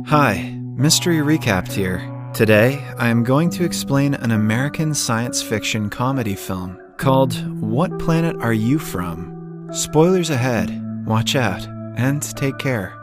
Hi, Mystery Recapped here. Today, I am going to explain an American science fiction comedy film called What Planet Are You From? Spoilers ahead, watch out, and take care.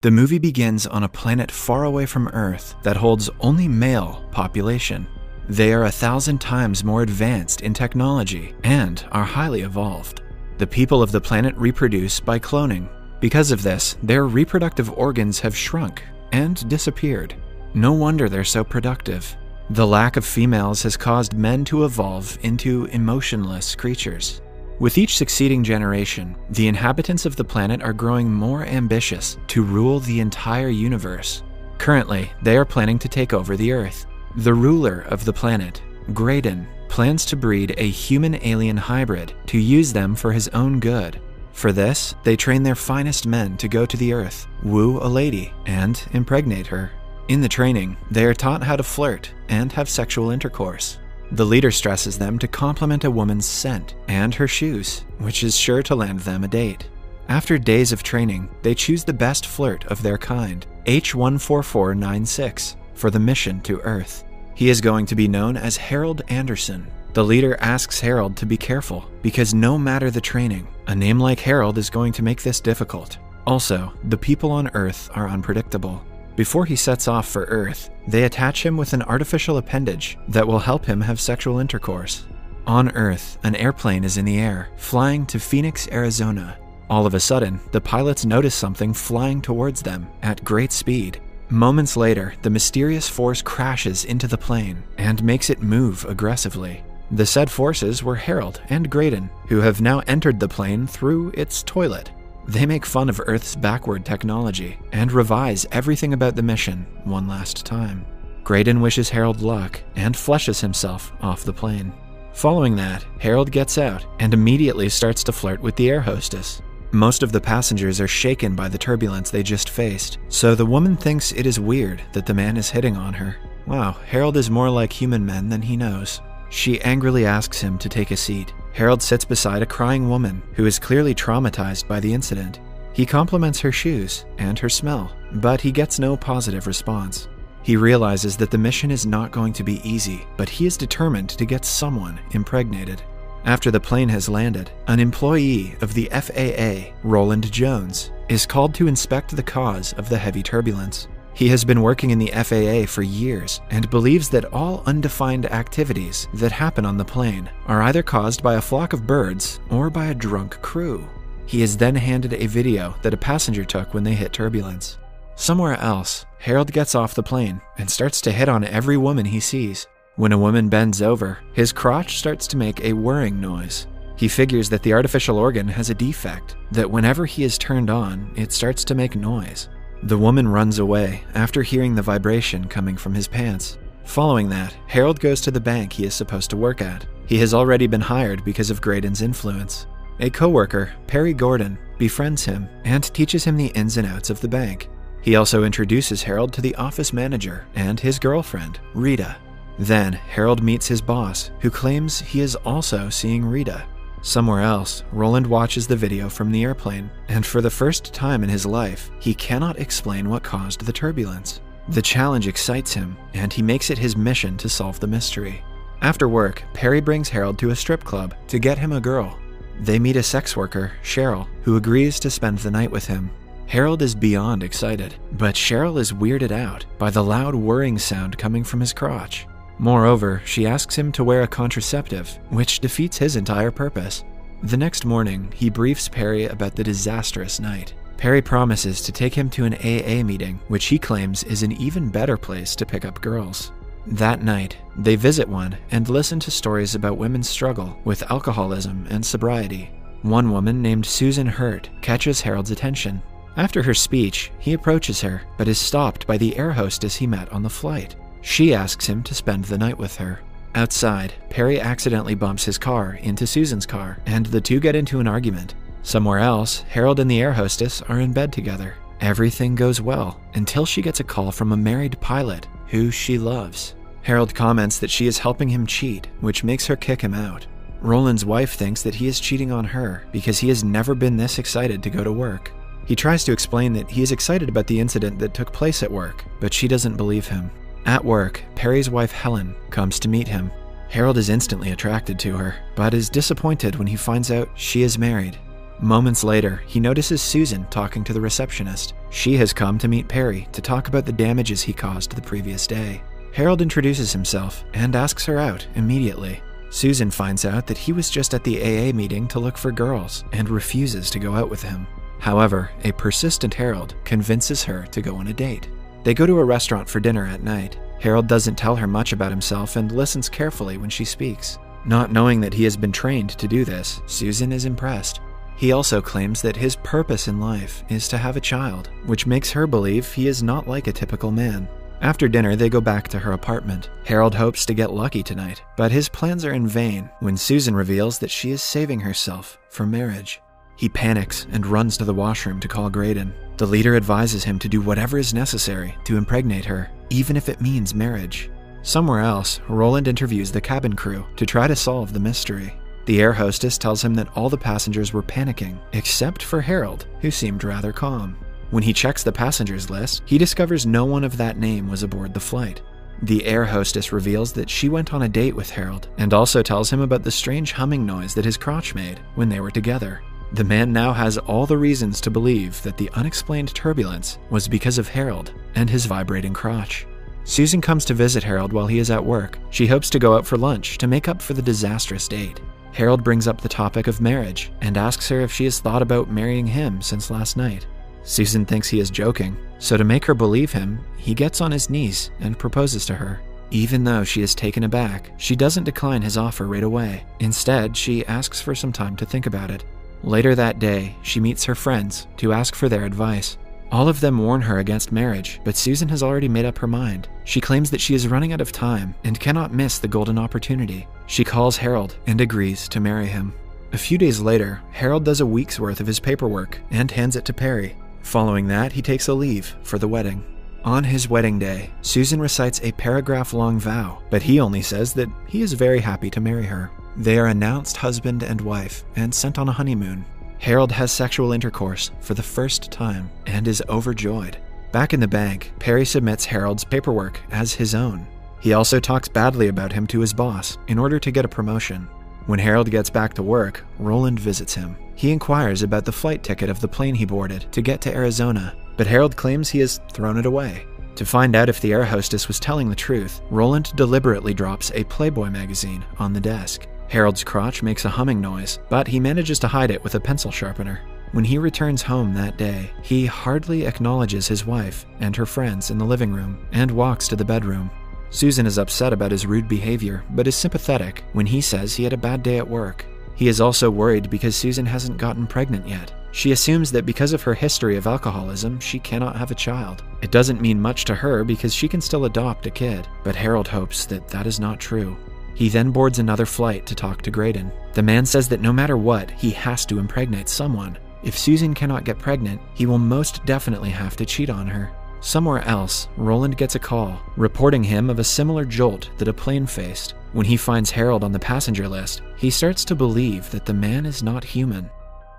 The movie begins on a planet far away from Earth that holds only male population. They are 1,000 times more advanced in technology and are highly evolved. The people of the planet reproduce by cloning. Because of this, their reproductive organs have shrunk and disappeared. No wonder they're so productive. The lack of females has caused men to evolve into emotionless creatures. With each succeeding generation, the inhabitants of the planet are growing more ambitious to rule the entire universe. Currently, they are planning to take over the Earth. The ruler of the planet, Graydon, plans to breed a human-alien hybrid to use them for his own good. For this, they train their finest men to go to the Earth, woo a lady, and impregnate her. In the training, they are taught how to flirt and have sexual intercourse. The leader stresses them to compliment a woman's scent and her shoes, which is sure to land them a date. After days of training, they choose the best flirt of their kind, H14496, for the mission to Earth. He is going to be known as Harold Anderson. The leader asks Harold to be careful, because no matter the training, a name like Harold is going to make this difficult. Also, the people on Earth are unpredictable. Before he sets off for Earth, they attach him with an artificial appendage that will help him have sexual intercourse. On Earth, an airplane is in the air, flying to Phoenix, Arizona. All of a sudden, the pilots notice something flying towards them at great speed. Moments later, the mysterious force crashes into the plane and makes it move aggressively. The said forces were Harold and Graydon, who have now entered the plane through its toilet. They make fun of Earth's backward technology and revise everything about the mission one last time. Graydon wishes Harold luck and flushes himself off the plane. Following that, Harold gets out and immediately starts to flirt with the air hostess. Most of the passengers are shaken by the turbulence they just faced, so the woman thinks it is weird that the man is hitting on her. Wow, Harold is more like human men than he knows. She angrily asks him to take a seat. Harold sits beside a crying woman who is clearly traumatized by the incident. He compliments her shoes and her smell, but he gets no positive response. He realizes that the mission is not going to be easy, but he is determined to get someone impregnated. After the plane has landed, an employee of the FAA, Roland Jones, is called to inspect the cause of the heavy turbulence. He has been working in the FAA for years and believes that all undefined activities that happen on the plane are either caused by a flock of birds or by a drunk crew. He is then handed a video that a passenger took when they hit turbulence. Somewhere else, Harold gets off the plane and starts to hit on every woman he sees. When a woman bends over, his crotch starts to make a whirring noise. He figures that the artificial organ has a defect, that whenever he is turned on, it starts to make noise. The woman runs away after hearing the vibration coming from his pants. Following that, Harold goes to the bank he is supposed to work at. He has already been hired because of Graydon's influence. A co-worker, Perry Gordon, befriends him and teaches him the ins and outs of the bank. He also introduces Harold to the office manager and his girlfriend, Rita. Then, Harold meets his boss, who claims he is also seeing Rita. Somewhere else, Roland watches the video from the airplane, and for the first time in his life, he cannot explain what caused the turbulence. The challenge excites him, and he makes it his mission to solve the mystery. After work, Perry brings Harold to a strip club to get him a girl. They meet a sex worker, Cheryl, who agrees to spend the night with him. Harold is beyond excited, but Cheryl is weirded out by the loud whirring sound coming from his crotch. Moreover, she asks him to wear a contraceptive, which defeats his entire purpose. The next morning, he briefs Perry about the disastrous night. Perry promises to take him to an AA meeting, which he claims is an even better place to pick up girls. That night, they visit one and listen to stories about women's struggle with alcoholism and sobriety. One woman named Susan Hurt catches Harold's attention. After her speech, he approaches her, but is stopped by the air hostess he met on the flight. She asks him to spend the night with her. Outside, Perry accidentally bumps his car into Susan's car, and the two get into an argument. Somewhere else, Harold and the air hostess are in bed together. Everything goes well, until she gets a call from a married pilot who she loves. Harold comments that she is helping him cheat, which makes her kick him out. Roland's wife thinks that he is cheating on her because he has never been this excited to go to work. He tries to explain that he is excited about the incident that took place at work, but she doesn't believe him. At work, Perry's wife Helen comes to meet him. Harold is instantly attracted to her, but is disappointed when he finds out she is married. Moments later, he notices Susan talking to the receptionist. She has come to meet Perry to talk about the damages he caused the previous day. Harold introduces himself and asks her out immediately. Susan finds out that he was just at the AA meeting to look for girls and refuses to go out with him. However, a persistent Harold convinces her to go on a date. They go to a restaurant for dinner at night. Harold doesn't tell her much about himself and listens carefully when she speaks. Not knowing that he has been trained to do this, Susan is impressed. He also claims that his purpose in life is to have a child, which makes her believe he is not like a typical man. After dinner, they go back to her apartment. Harold hopes to get lucky tonight, but his plans are in vain when Susan reveals that she is saving herself for marriage. He panics and runs to the washroom to call Graydon. The leader advises him to do whatever is necessary to impregnate her, even if it means marriage. Somewhere else, Roland interviews the cabin crew to try to solve the mystery. The air hostess tells him that all the passengers were panicking, except for Harold, who seemed rather calm. When he checks the passengers list, he discovers no one of that name was aboard the flight. The air hostess reveals that she went on a date with Harold, and also tells him about the strange humming noise that his crotch made when they were together. The man now has all the reasons to believe that the unexplained turbulence was because of Harold and his vibrating crotch. Susan comes to visit Harold while he is at work. She hopes to go out for lunch to make up for the disastrous date. Harold brings up the topic of marriage and asks her if she has thought about marrying him since last night. Susan thinks he is joking, so to make her believe him, he gets on his knees and proposes to her. Even though she is taken aback, she doesn't decline his offer right away. Instead, she asks for some time to think about it. Later that day, she meets her friends to ask for their advice. All of them warn her against marriage, but Susan has already made up her mind. She claims that she is running out of time and cannot miss the golden opportunity. She calls Harold and agrees to marry him. A few days later, Harold does a week's worth of his paperwork and hands it to Perry. Following that, he takes a leave for the wedding. On his wedding day, Susan recites a paragraph-long vow, but he only says that he is very happy to marry her. They are announced husband and wife and sent on a honeymoon. Harold has sexual intercourse for the first time and is overjoyed. Back in the bank, Perry submits Harold's paperwork as his own. He also talks badly about him to his boss in order to get a promotion. When Harold gets back to work, Roland visits him. He inquires about the flight ticket of the plane he boarded to get to Arizona, but Harold claims he has thrown it away. To find out if the air hostess was telling the truth, Roland deliberately drops a Playboy magazine on the desk. Harold's crotch makes a humming noise, but he manages to hide it with a pencil sharpener. When he returns home that day, he hardly acknowledges his wife and her friends in the living room and walks to the bedroom. Susan is upset about his rude behavior, but is sympathetic when he says he had a bad day at work. He is also worried because Susan hasn't gotten pregnant yet. She assumes that because of her history of alcoholism, she cannot have a child. It doesn't mean much to her because she can still adopt a kid, but Harold hopes that that is not true. He then boards another flight to talk to Graydon. The man says that no matter what, he has to impregnate someone. If Susan cannot get pregnant, he will most definitely have to cheat on her. Somewhere else, Roland gets a call, reporting him of a similar jolt that a plane faced. When he finds Harold on the passenger list, he starts to believe that the man is not human.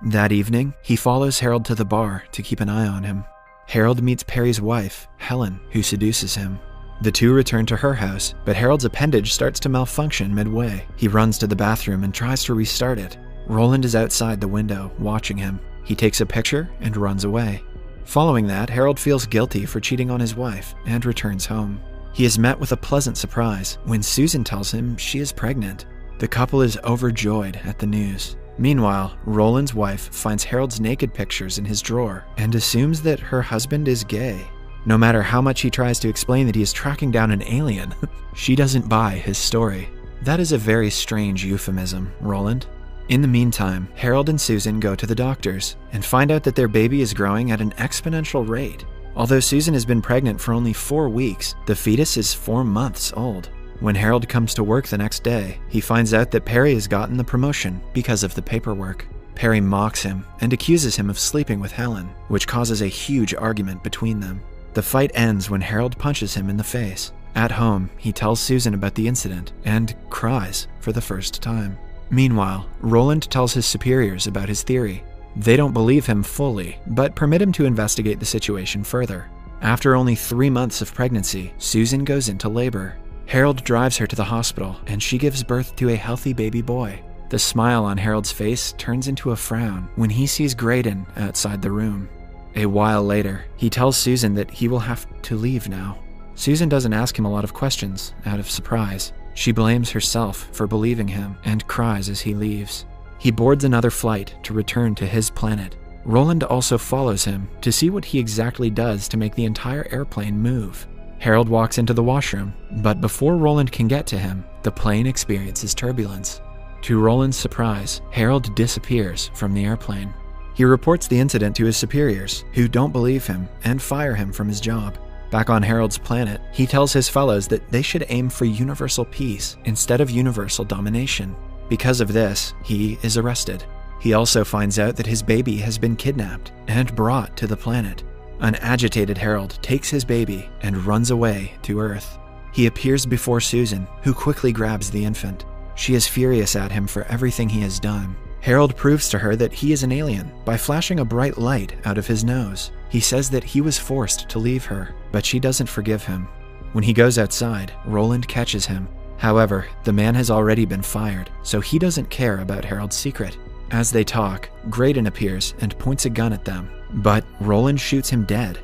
That evening, he follows Harold to the bar to keep an eye on him. Harold meets Perry's wife, Helen, who seduces him. The two return to her house, but Harold's appendage starts to malfunction midway. He runs to the bathroom and tries to restart it. Roland is outside the window, watching him. He takes a picture and runs away. Following that, Harold feels guilty for cheating on his wife and returns home. He is met with a pleasant surprise when Susan tells him she is pregnant. The couple is overjoyed at the news. Meanwhile, Roland's wife finds Harold's naked pictures in his drawer and assumes that her husband is gay. No matter how much he tries to explain that he is tracking down an alien, she doesn't buy his story. That is a very strange euphemism, Roland. In the meantime, Harold and Susan go to the doctors and find out that their baby is growing at an exponential rate. Although Susan has been pregnant for only 4 weeks, the fetus is 4 months old. When Harold comes to work the next day, he finds out that Perry has gotten the promotion because of the paperwork. Perry mocks him and accuses him of sleeping with Helen, which causes a huge argument between them. The fight ends when Harold punches him in the face. At home, he tells Susan about the incident and cries for the first time. Meanwhile, Roland tells his superiors about his theory. They don't believe him fully, but permit him to investigate the situation further. After only 3 months of pregnancy, Susan goes into labor. Harold drives her to the hospital, and she gives birth to a healthy baby boy. The smile on Harold's face turns into a frown when he sees Graydon outside the room. A while later, he tells Susan that he will have to leave now. Susan doesn't ask him a lot of questions out of surprise. She blames herself for believing him and cries as he leaves. He boards another flight to return to his planet. Roland also follows him to see what he exactly does to make the entire airplane move. Harold walks into the washroom, but before Roland can get to him, the plane experiences turbulence. To Roland's surprise, Harold disappears from the airplane. He reports the incident to his superiors, who don't believe him and fire him from his job. Back on Harold's planet, he tells his fellows that they should aim for universal peace instead of universal domination. Because of this, he is arrested. He also finds out that his baby has been kidnapped and brought to the planet. An agitated Harold takes his baby and runs away to Earth. He appears before Susan, who quickly grabs the infant. She is furious at him for everything he has done. Harold proves to her that he is an alien by flashing a bright light out of his nose. He says that he was forced to leave her, but she doesn't forgive him. When he goes outside, Roland catches him. However, the man has already been fired, so he doesn't care about Harold's secret. As they talk, Graydon appears and points a gun at them, but Roland shoots him dead.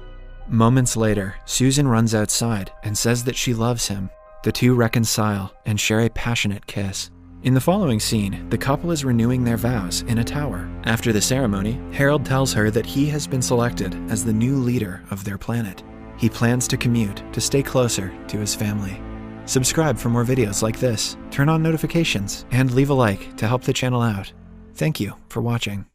Moments later, Susan runs outside and says that she loves him. The two reconcile and share a passionate kiss. In the following scene, the couple is renewing their vows in a tower. After the ceremony, Harold tells her that he has been selected as the new leader of their planet. He plans to commute to stay closer to his family. Subscribe for more videos like this, turn on notifications, and leave a like to help the channel out. Thank you for watching.